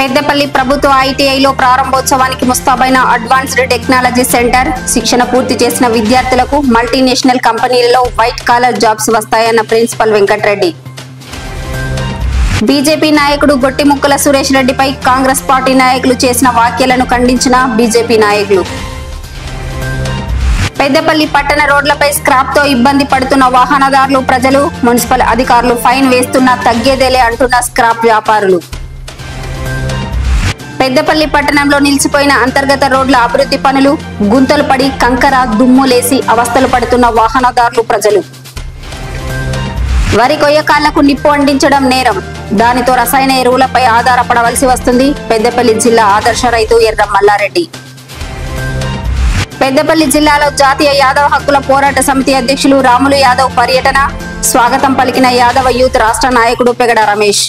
పెద్దపల్లి ప్రభుత్వ ఐటీఐలో ప్రారంభోత్సవానికి ముస్తాబైన advanced technology centre. శిక్షణ పూర్తి చేసిన విద్యార్థులకు మల్టీనేషనల్ కంపెనీలలో వైట్ కాలర్ జాబ్స్ వస్తాయన్న ప్రిన్సిపల్ వెంకటరెడ్డి. బీజేపీ నాయకుడు గొట్టిముక్కల సురేష్ రెడ్డిపై కాంగ్రెస్ పార్టీ నాయకులు చేసిన వ్యాఖ్యలను ఖండించిన బీజేపీ నాయకులు. పెద్దపల్లి పట్టణ రోడ్లపై స్క్రాప్ తో ఇబ్బంది పడుతున్న వాహనదారులు, ప్రజలు. మున్సిపల్ అధికారులు ఫైన్ వేస్తున్నా తగ్గేదేలే అంటున్న స్క్రాప్ వ్యాపారులు. పెద్దపల్లి పట్టణంలో నిలిచిపోయిన అంతర్గత రోడ్ల అభివృద్ధి పనులు. గుంతలు పడి కంకర దుమ్ములేసి అవస్థలు పడుతున్న వాహనదారులు, ప్రజలు. వరి కొయ్యకాళ్లకు నిప్పు అంటించడం నేరం. దానితో రసాయన ఎరువులపై ఆధారపడవలసి వస్తుంది. పెద్దపల్లి జిల్లా ఆదర్శ రైతు ఎర్ర మల్లారెడ్డి. పెద్దపల్లి జిల్లాలో జాతీయ యాదవ హక్కుల పోరాట సమితి అధ్యక్షులు రాములు యాదవ్ పర్యటన. స్వాగతం పలికిన యాదవ యూత్ రాష్ట్ర నాయకుడు పెగడ రమేష్.